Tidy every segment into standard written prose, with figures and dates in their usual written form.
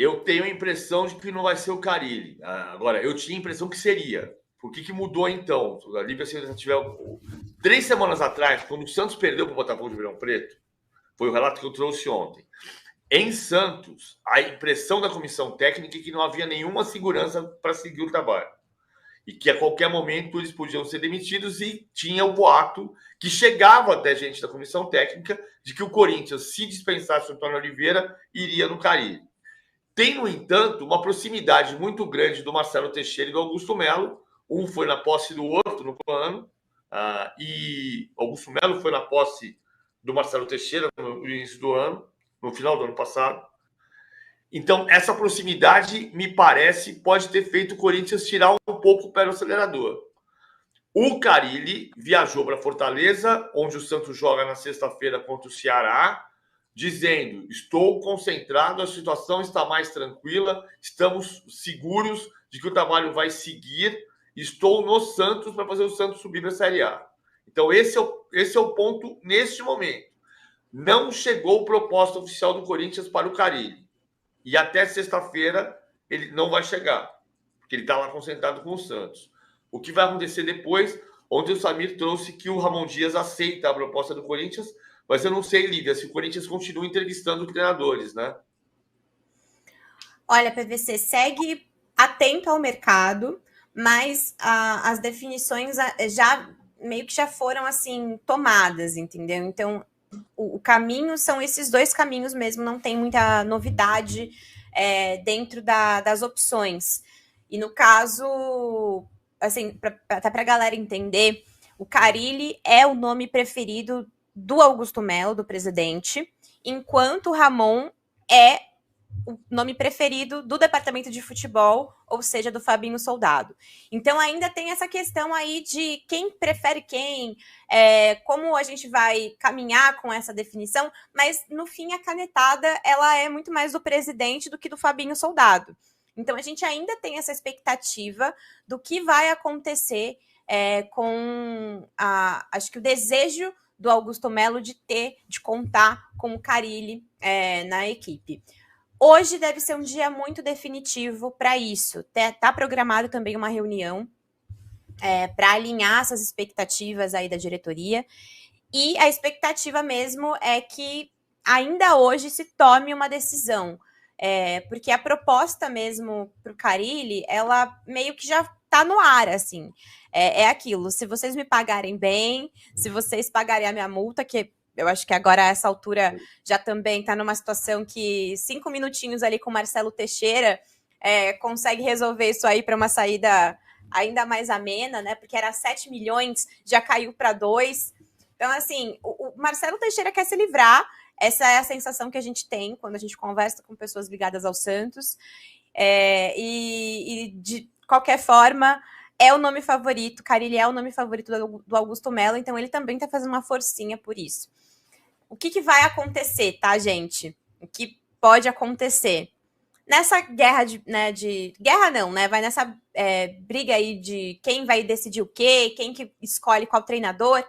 Eu tenho a impressão de que não vai ser o Carille. Agora, eu tinha a impressão que seria. Por que mudou então? A Lívia, se você tiver 3 semanas atrás, quando o Santos perdeu para o Botafogo de Ribeirão Preto, foi o relato que eu trouxe ontem. Em Santos, a impressão da comissão técnica é que não havia nenhuma segurança para seguir o trabalho. E que a qualquer momento eles podiam ser demitidos, e tinha o boato que chegava até gente da comissão técnica de que o Corinthians, se dispensasse o Antônio Oliveira, iria no Carille. Tem, no entanto, uma proximidade muito grande do Marcelo Teixeira e do Augusto Melo. Um foi na posse do outro no plano, e Augusto Melo foi na posse do Marcelo Teixeira no início do ano, no final do ano passado. Então, essa proximidade, me parece, pode ter feito o Corinthians tirar um pouco o pé do acelerador. O Carille viajou para Fortaleza, onde o Santos joga na sexta-feira contra o Ceará, dizendo: estou concentrado, a situação está mais tranquila, estamos seguros de que o trabalho vai seguir, estou no Santos para fazer o Santos subir na Série A. Então, esse é o ponto neste momento. Não chegou proposta oficial do Corinthians para o Carille. E até sexta-feira ele não vai chegar, porque ele está lá concentrado com o Santos. O que vai acontecer depois? Ontem o Samir trouxe que o Ramon Dias aceita a proposta do Corinthians, mas eu não sei, Lívia, se o Corinthians continua entrevistando treinadores, né? Olha, PVC, segue atento ao mercado, mas as definições meio que já foram assim tomadas, entendeu? Então, o caminho são esses dois caminhos mesmo, não tem muita novidade dentro das opções. E no caso, assim, até para a galera entender, o Carille é o nome preferido do Augusto Melo, do presidente, enquanto o Ramon é o nome preferido do departamento de futebol, ou seja, do Fabinho Soldado. Então ainda tem essa questão aí de quem prefere quem, como a gente vai caminhar com essa definição, mas no fim a canetada ela é muito mais do presidente do que do Fabinho Soldado. Então a gente ainda tem essa expectativa do que vai acontecer com acho que o desejo do Augusto Melo de contar com o Carille na equipe. Hoje deve ser um dia muito definitivo para isso. Tá programado também uma reunião para alinhar essas expectativas aí da diretoria. E a expectativa mesmo é que ainda hoje se tome uma decisão. Porque a proposta mesmo para o Carille, ela meio que já está no ar, assim. É aquilo, se vocês me pagarem bem, se vocês pagarem a minha multa, que eu acho que agora, a essa altura, já também está numa situação que 5 minutinhos ali com o Marcelo Teixeira consegue resolver isso aí para uma saída ainda mais amena, né? Porque era 7 milhões, já caiu para 2. Então, assim, o Marcelo Teixeira quer se livrar. Essa é a sensação que a gente tem quando a gente conversa com pessoas ligadas ao Santos. E de qualquer forma, é o nome favorito. Carille é o nome favorito do Augusto Melo, então ele também está fazendo uma forcinha por isso. O que vai acontecer, tá, gente? O que pode acontecer? Nessa guerra guerra não, né? Vai nessa briga aí de quem vai decidir o quê, quem que escolhe qual treinador.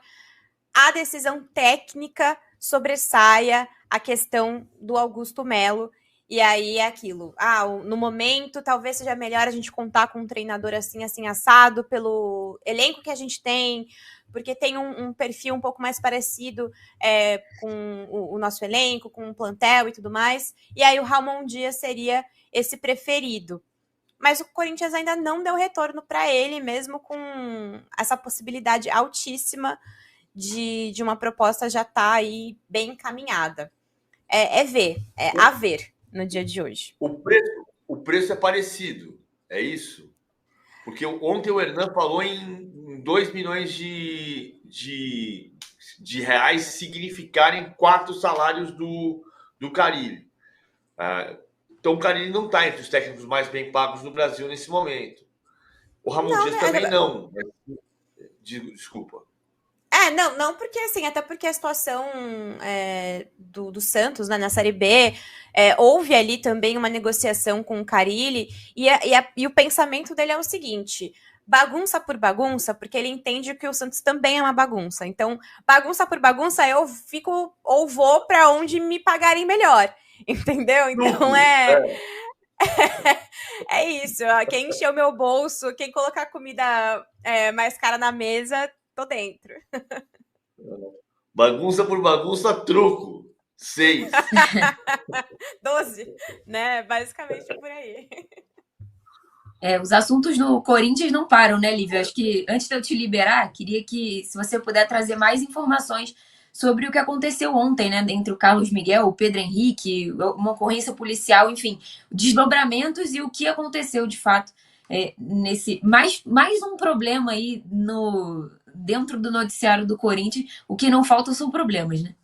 A decisão técnica sobressaia a questão do Augusto Melo. E aí é aquilo. No momento, talvez seja melhor a gente contar com um treinador assim, assado, pelo elenco que a gente tem, porque tem um perfil um pouco mais parecido com o nosso elenco, com o plantel e tudo mais. E aí o Ramon Dias seria esse preferido. Mas o Corinthians ainda não deu retorno para ele, mesmo com essa possibilidade altíssima de uma proposta já estar aí bem encaminhada. A ver no dia de hoje. O preço é parecido, é isso? Porque ontem o Hernan falou em 2 milhões de reais significarem 4 salários do Carille. Então o Carille não está entre os técnicos mais bem pagos do Brasil nesse momento. O Ramon Dias também não. Desculpa. Não, porque assim, até porque a situação do Santos, né, na Série B, houve ali também uma negociação com o Carille, e o pensamento dele é o seguinte: bagunça por bagunça, porque ele entende que o Santos também é uma bagunça. Então, bagunça por bagunça, eu fico ou vou para onde me pagarem melhor, entendeu? Então É isso. Ó, quem encher o meu bolso, quem colocar comida mais cara na mesa, tô dentro. Bagunça por bagunça, truco. 6. 12, né? Basicamente por aí. Os assuntos no Corinthians não param, né, Lívia? Acho que antes de eu te liberar, queria que, se você puder trazer mais informações sobre o que aconteceu ontem, né, entre o Carlos Miguel, o Pedro Henrique, uma ocorrência policial, enfim, desdobramentos e o que aconteceu de fato nesse mais um problema aí dentro do noticiário do Corinthians. O que não faltam são problemas, né?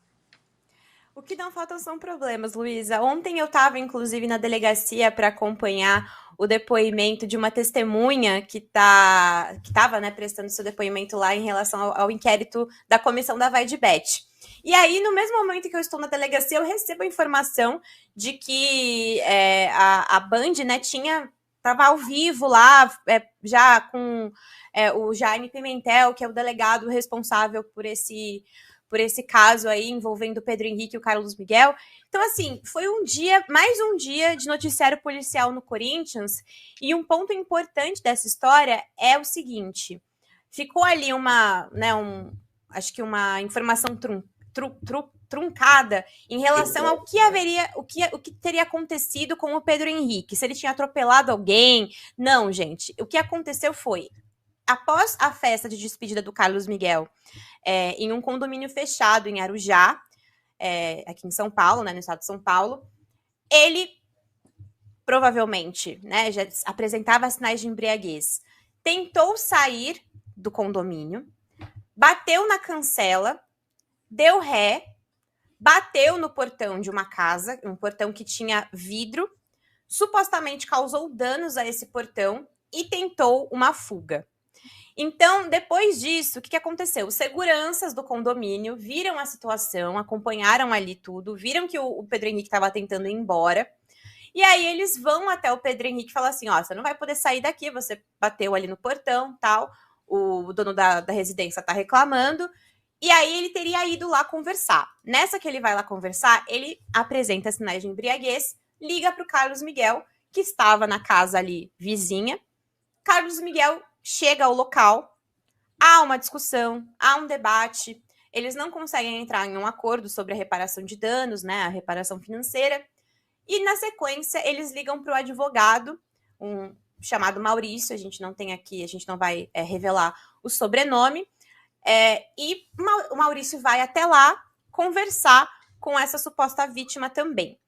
O que não faltam são problemas, Luísa. Ontem eu estava, inclusive, na delegacia para acompanhar o depoimento de uma testemunha que estava, né, prestando seu depoimento lá em relação ao inquérito da comissão da Vai de Bet. E aí, no mesmo momento que eu estou na delegacia, eu recebo a informação de que a Band, né, estava ao vivo lá, já com o Jaime Pimentel, que é o delegado responsável por esse caso aí envolvendo o Pedro Henrique e o Carlos Miguel. Então, assim, foi mais um dia de noticiário policial no Corinthians, e um ponto importante dessa história é o seguinte: ficou ali acho que uma informação truncada em relação ao que o que teria acontecido com o Pedro Henrique, se ele tinha atropelado alguém. Não, gente, o que aconteceu foi, após a festa de despedida do Carlos Miguel, em um condomínio fechado em Arujá, aqui em São Paulo, né, no estado de São Paulo, ele provavelmente, né, já apresentava sinais de embriaguez, tentou sair do condomínio, bateu na cancela, deu ré, bateu no portão de uma casa, um portão que tinha vidro, supostamente causou danos a esse portão e tentou uma fuga. Então, depois disso, o que aconteceu? Os seguranças do condomínio viram a situação, acompanharam ali tudo, viram que o Pedro Henrique estava tentando ir embora, e aí eles vão até o Pedro Henrique e falam assim: ó, você não vai poder sair daqui, você bateu ali no portão, tal, o dono da residência está reclamando, e aí ele teria ido lá conversar. Nessa que ele vai lá conversar, ele apresenta sinais de embriaguez, liga para o Carlos Miguel, que estava na casa ali vizinha. Carlos Miguel chega ao local, há uma discussão, há um debate, eles não conseguem entrar em um acordo sobre a reparação de danos, né, a reparação financeira, e na sequência eles ligam para o advogado, um chamado Maurício, a gente não tem aqui, a gente não vai revelar o sobrenome, e o Maurício vai até lá conversar com essa suposta vítima também.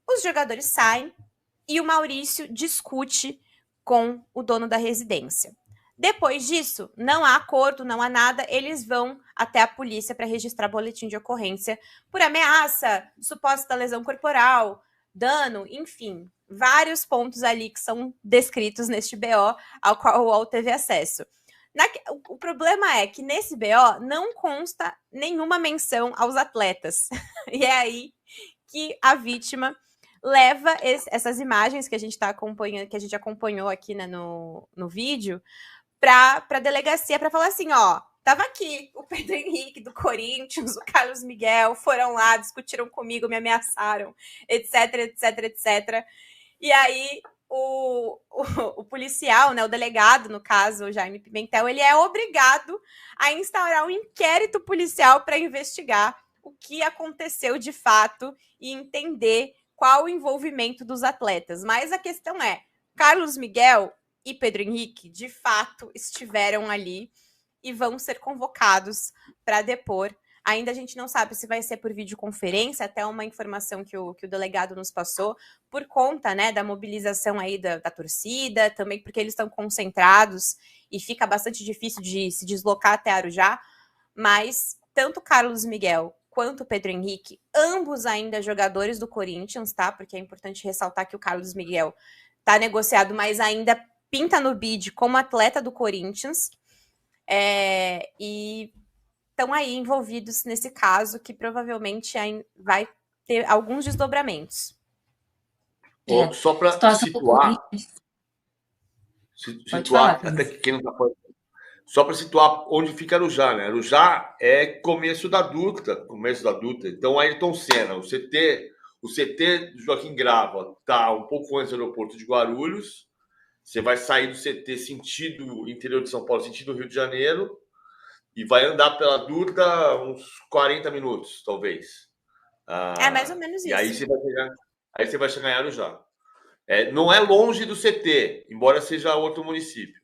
Os jogadores saem e o Maurício discute com o dono da residência. Depois disso, não há acordo, não há nada, eles vão até a polícia para registrar boletim de ocorrência por ameaça, suposta lesão corporal, dano, enfim, vários pontos ali que são descritos neste BO ao qual o UOL teve acesso. O problema é que nesse BO não consta nenhuma menção aos atletas. E é aí que a vítima leva essas imagens que a gente está acompanhando, que a gente acompanhou aqui, né, no vídeo, para a delegacia para falar assim: ó, tava aqui o Pedro Henrique do Corinthians, o Carlos Miguel, foram lá, discutiram comigo, me ameaçaram, etc, etc, etc. E aí o policial, né, o delegado, no caso, o Jaime Pimentel, ele é obrigado a instaurar um inquérito policial para investigar o que aconteceu de fato e entender qual o envolvimento dos atletas. Mas a questão é, Carlos Miguel e Pedro Henrique, de fato, estiveram ali e vão ser convocados para depor. Ainda a gente não sabe se vai ser por videoconferência, até uma informação que o delegado nos passou, por conta, né, da mobilização aí da torcida, também porque eles estão concentrados e fica bastante difícil de se deslocar até Arujá, mas tanto Carlos Miguel quanto Pedro Henrique, ambos ainda jogadores do Corinthians, tá? Porque é importante ressaltar que o Carlos Miguel tá negociado, mas ainda pinta no bid como atleta do Corinthians, e estão aí envolvidos nesse caso que provavelmente vai ter alguns desdobramentos. Só para situar até que quem não está falando. Só para situar onde fica Arujá, né? Arujá é começo da Dutra. Então, Ayrton Senna, o CT, O CT do Joaquim Grava está um pouco antes do aeroporto de Guarulhos. Você vai sair do CT sentido interior de São Paulo, sentido Rio de Janeiro, e vai andar pela Dutra uns 40 minutos, talvez. É mais ou menos e isso. Aí você vai chegar em Arujá. Não é longe do CT, embora seja outro município.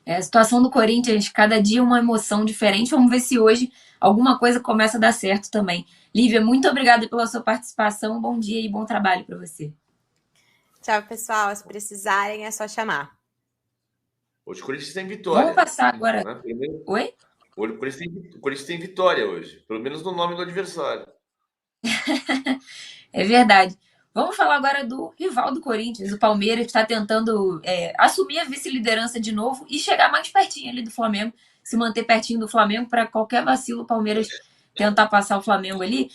A situação do Corinthians, cada dia uma emoção diferente. Vamos ver se hoje alguma coisa começa a dar certo também. Lívia, muito obrigada pela sua participação. Bom dia e bom trabalho para você. Tchau, pessoal. Se precisarem, é só chamar. Hoje o Corinthians tem vitória. Vamos passar agora. Né? Oi? O Corinthians tem vitória hoje, pelo menos no nome do adversário. É verdade. Vamos falar agora do rival do Corinthians, o Palmeiras, que está tentando assumir a vice-liderança de novo e chegar mais pertinho ali do Flamengo, se manter pertinho do Flamengo para qualquer vacilo o Palmeiras tentar passar o Flamengo ali.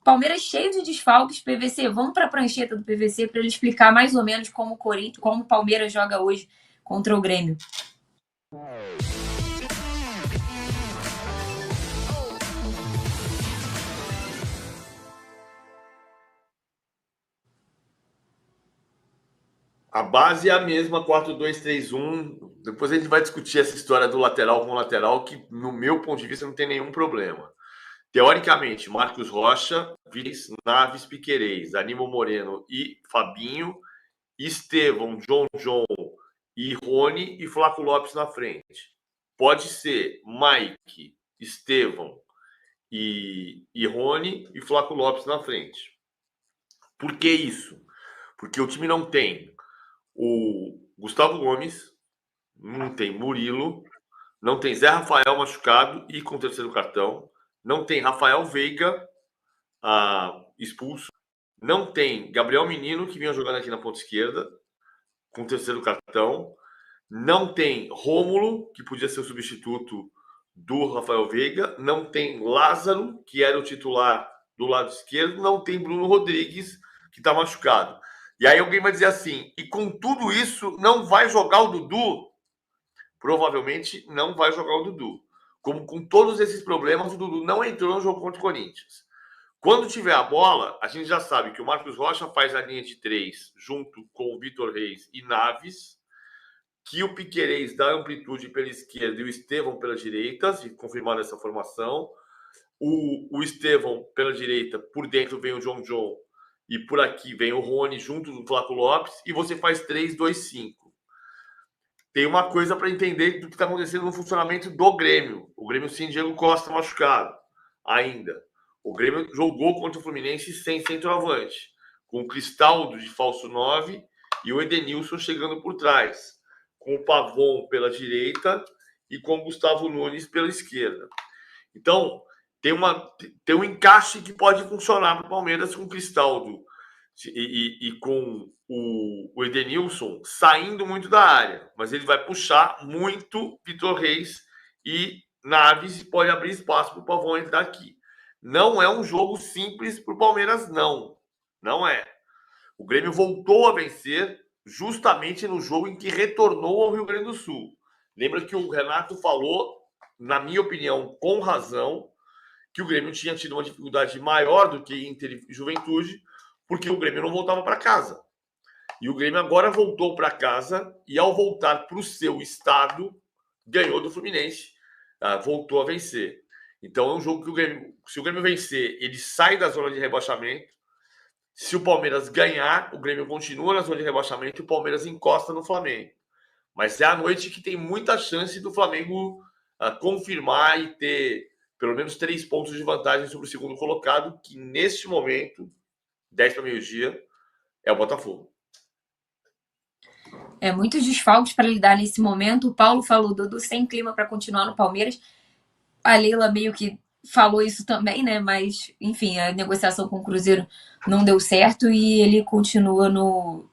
Palmeiras cheio de desfalques, PVC, vamos para a prancheta do PVC para ele explicar mais ou menos como o Palmeiras joga hoje contra o Grêmio. A base é a mesma, 4-2-3-1. Depois a gente vai discutir essa história do lateral com lateral, que, no meu ponto de vista, não tem nenhum problema. Teoricamente, Marcos Rocha, Naves, Piquerez, Aníbal Moreno e Fabinho, Estevão, John e Rony e Flaco Lopes na frente. Pode ser Mike, Estevão e Rony e Flaco Lopes na frente. Por que isso? Porque o time não tem o Gustavo Gomes, não tem Murilo, não tem Zé Rafael machucado e com terceiro cartão, não tem Rafael Veiga expulso, não tem Gabriel Menino, que vinha jogando aqui na ponta esquerda, com terceiro cartão, não tem Rômulo, que podia ser o substituto do Rafael Veiga, não tem Lázaro, que era o titular do lado esquerdo, não tem Bruno Rodrigues, que está machucado. E aí alguém vai dizer assim, e com tudo isso, não vai jogar o Dudu? Provavelmente não vai jogar o Dudu. Como com todos esses problemas, o Dudu não entrou no jogo contra o Corinthians. Quando tiver a bola, a gente já sabe que o Marcos Rocha faz a linha de 3 junto com o Vitor Reis e Naves, que o Piquerez dá amplitude pela esquerda e o Estevão pela direita, se confirmar essa formação. O Estevão pela direita, por dentro vem o John e por aqui vem o Rony junto do Flaco Lopes e você faz 3-2-5. Tem uma coisa para entender do que está acontecendo no funcionamento do Grêmio. O Grêmio sem Diego Costa machucado ainda. O Grêmio jogou contra o Fluminense sem centroavante, com o Cristaldo de falso 9 e o Edenilson chegando por trás, com o Pavon pela direita e com o Gustavo Nunes pela esquerda. Então, tem um encaixe que pode funcionar para o Palmeiras com o Cristaldo e com o Edenilson saindo muito da área, mas ele vai puxar muito Vitor Reis e Naves e pode abrir espaço para o Pavão entrar aqui. Não é um jogo simples para o Palmeiras, não. Não é. O Grêmio voltou a vencer justamente no jogo em que retornou ao Rio Grande do Sul. Lembra que o Renato falou, na minha opinião, com razão, que o Grêmio tinha tido uma dificuldade maior do que Inter e Juventude, porque o Grêmio não voltava para casa. E o Grêmio agora voltou para casa e, ao voltar para o seu estado, ganhou do Fluminense, voltou a vencer. Então, é um jogo que o Grêmio, se o Grêmio vencer, ele sai da zona de rebaixamento. Se o Palmeiras ganhar, o Grêmio continua na zona de rebaixamento e o Palmeiras encosta no Flamengo. Mas é a noite que tem muita chance do Flamengo confirmar e ter pelo menos 3 pontos de vantagem sobre o segundo colocado, que neste momento, 10 para meio-dia, é o Botafogo. Muitos desfalques para lidar nesse momento. O Paulo falou, Dudu sem clima para continuar no Palmeiras. A Leila meio que falou isso também, né? Mas, enfim, a negociação com o Cruzeiro não deu certo e ele continua no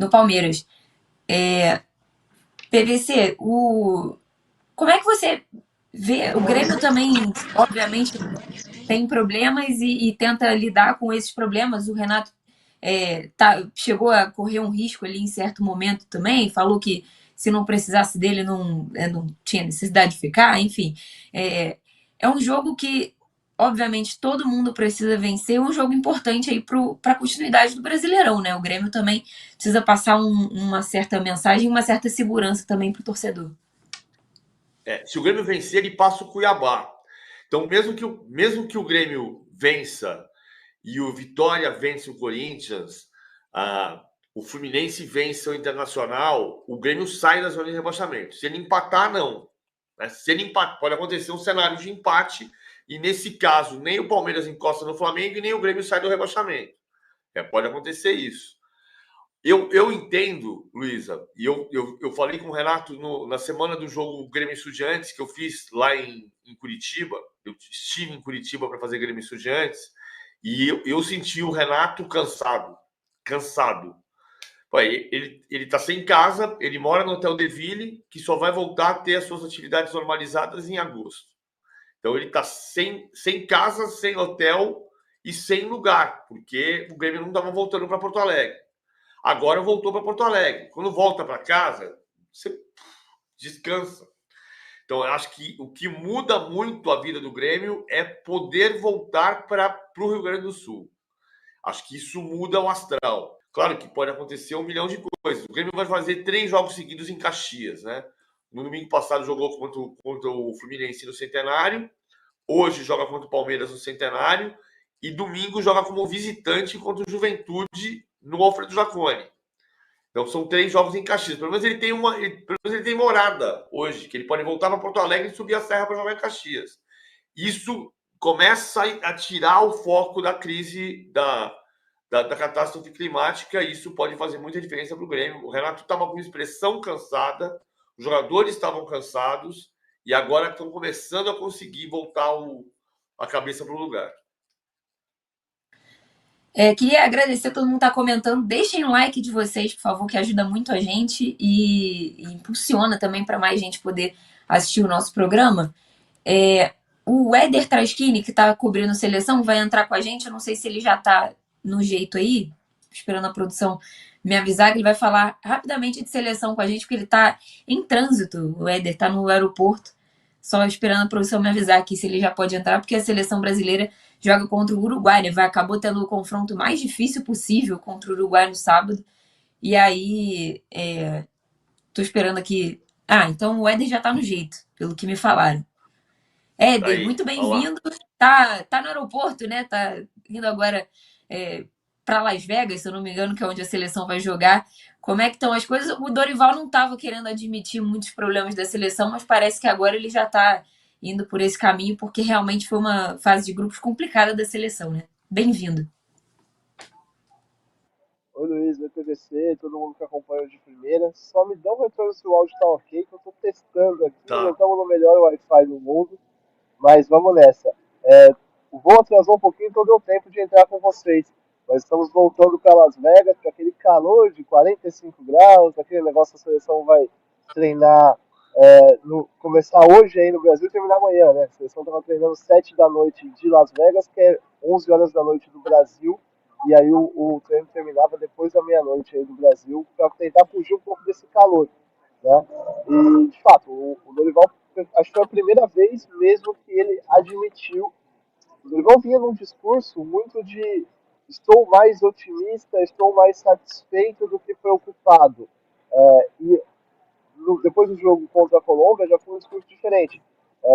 Palmeiras. PVC, como é que você vê? O Grêmio também, obviamente, tem problemas e tenta lidar com esses problemas. O Renato chegou a correr um risco ali em certo momento também, falou que se não precisasse dele não tinha necessidade de ficar, enfim. É um jogo que obviamente, todo mundo precisa vencer um jogo importante aí para a continuidade do Brasileirão, né? O Grêmio também precisa passar uma certa mensagem, uma certa segurança também para o torcedor. Se o Grêmio vencer, ele passa o Cuiabá. Então, mesmo que o Grêmio vença e o Vitória vence o Corinthians, o Fluminense vence o Internacional, o Grêmio sai da zona de rebaixamento. Se ele empatar, não. Se ele empatar, pode acontecer um cenário de empate, e nesse caso, nem o Palmeiras encosta no Flamengo e nem o Grêmio sai do rebaixamento. Pode acontecer isso. Eu entendo, Luísa, e eu falei com o Renato na semana do jogo Grêmio Estudiantes, que eu fiz lá em Curitiba. Eu estive em Curitiba para fazer Grêmio Estudiantes, e eu senti o Renato cansado. Ele está sem casa, ele mora no Hotel de Ville, que só vai voltar a ter as suas atividades normalizadas em agosto. Então ele está sem casa, sem hotel e sem lugar, porque o Grêmio não estava voltando para Porto Alegre. Agora voltou para Porto Alegre. Quando volta para casa, você descansa. Então, eu acho que o que muda muito a vida do Grêmio é poder voltar para o Rio Grande do Sul. Acho que isso muda o astral. Claro que pode acontecer um milhão de coisas. O Grêmio vai fazer 3 jogos seguidos em Caxias, né? No domingo passado jogou contra o Fluminense no Centenário. Hoje joga contra o Palmeiras no Centenário. E domingo joga como visitante contra o Juventude no Alfredo Jaconi. Então são 3 jogos em Caxias. Pelo menos ele tem morada hoje, que ele pode voltar para Porto Alegre e subir a serra para jogar em Caxias. Isso começa a tirar o foco da crise da catástrofe climática, e isso pode fazer muita diferença para o Grêmio. O Renato estava com expressão cansada, os jogadores estavam cansados, e agora estão começando a conseguir voltar a cabeça para o lugar. Queria agradecer a todo mundo que está comentando. Deixem o like de vocês, por favor, que ajuda muito a gente e impulsiona também para mais gente poder assistir o nosso programa. O Éder Traschini, que está cobrindo a seleção, vai entrar com a gente. Eu não sei se ele já está no jeito aí, esperando a produção me avisar, que ele vai falar rapidamente de seleção com a gente, porque ele está em trânsito. O Éder está no aeroporto, só esperando a produção me avisar aqui se ele já pode entrar, porque a seleção brasileira joga contra o Uruguai, né? Acabou tendo o confronto mais difícil possível contra o Uruguai no sábado. E aí, tô esperando aqui. Então o Éder já tá no jeito, pelo que me falaram. Éder, muito bem-vindo. Tá no aeroporto, né? Tá indo agora para Las Vegas, se eu não me engano, que é onde a seleção vai jogar. Como é que estão as coisas? O Dorival não estava querendo admitir muitos problemas da seleção, mas parece que agora ele já está indo por esse caminho, porque realmente foi uma fase de grupos complicada da seleção, né? Bem-vindo. Oi, Luiz, VTVC, todo mundo que acompanha de primeira. Só me dá um retorno se o áudio tá ok, que eu tô testando aqui. Não estamos no melhor Wi-Fi do mundo, mas vamos nessa. O voo atrasou um pouquinho, então deu tempo de entrar com vocês. Nós estamos voltando para Las Vegas, com aquele calor de 45 graus, aquele negócio, a seleção vai treinar, começar hoje aí no Brasil e terminar amanhã, né? A seleção estava treinando 7 da noite de Las Vegas, que é 11 horas da noite do Brasil, e aí o treino terminava depois da meia-noite aí do Brasil, para tentar fugir um pouco desse calor, né? E, de fato, o Dorival, acho que foi a primeira vez mesmo que ele admitiu. O Dorival vinha num discurso muito de estou mais otimista, estou mais satisfeito do que preocupado. E depois do jogo contra a Colômbia já foi um discurso diferente.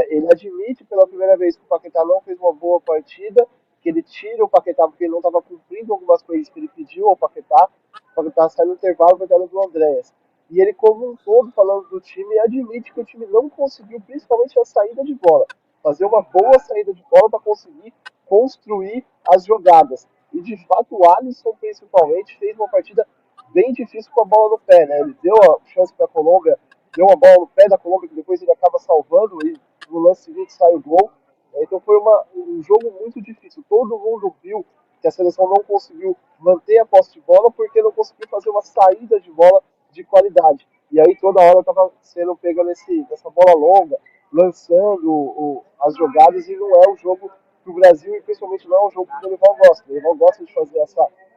Ele admite pela primeira vez que o Paquetá não fez uma boa partida, que ele tira o Paquetá porque ele não estava cumprindo algumas coisas que ele pediu ao Paquetá. O Paquetá sai no intervalo para a do Andréas. E ele, como um todo, falando do time, admite que o time não conseguiu, principalmente a saída de bola. Fazer uma boa saída de bola para conseguir construir as jogadas. E, de fato, o Alisson, principalmente, fez uma partida bem difícil com a bola no pé, né? Ele deu a chance para a Colômbia, deu uma bola no pé da Colômbia, que depois ele acaba salvando, e no lance seguinte sai o gol. Então foi um jogo muito difícil. Todo mundo viu que a seleção não conseguiu manter a posse de bola porque não conseguiu fazer uma saída de bola de qualidade. E aí toda hora estava sendo pega nessa bola longa, lançando as jogadas, e não é um jogo que o Brasil, e principalmente não é um jogo que o Dorival gosta. O Dorival gosta de fazer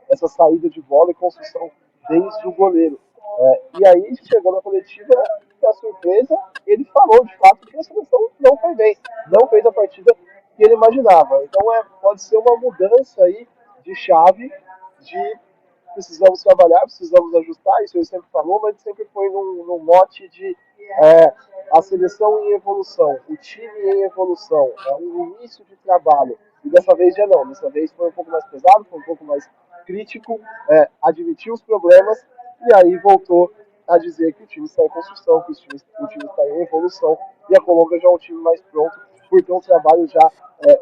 essa saída de bola e construção desde o goleiro. E aí chegou na coletiva, a surpresa, ele falou de fato que a seleção não foi bem, não fez a partida que ele imaginava. Então pode ser uma mudança aí de chave, de precisamos trabalhar, precisamos ajustar, isso ele sempre falou, mas sempre foi num mote de a seleção em evolução, o time em evolução, um início de trabalho. E dessa vez já não, dessa vez foi um pouco mais pesado, foi um pouco mais crítico, admitiu os problemas e aí voltou a dizer que o time está em construção, que o time está em evolução e a Colômbia já é um time mais pronto por ter um trabalho já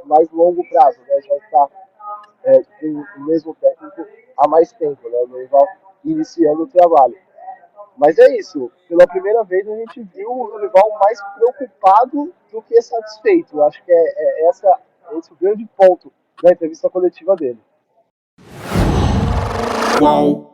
mais longo prazo, né? Já está com o mesmo técnico há mais tempo, né? O Dorival iniciando o trabalho. Mas é isso, pela primeira vez a gente viu o Dorival mais preocupado do que satisfeito. Acho que esse o grande ponto da entrevista coletiva dele. Qual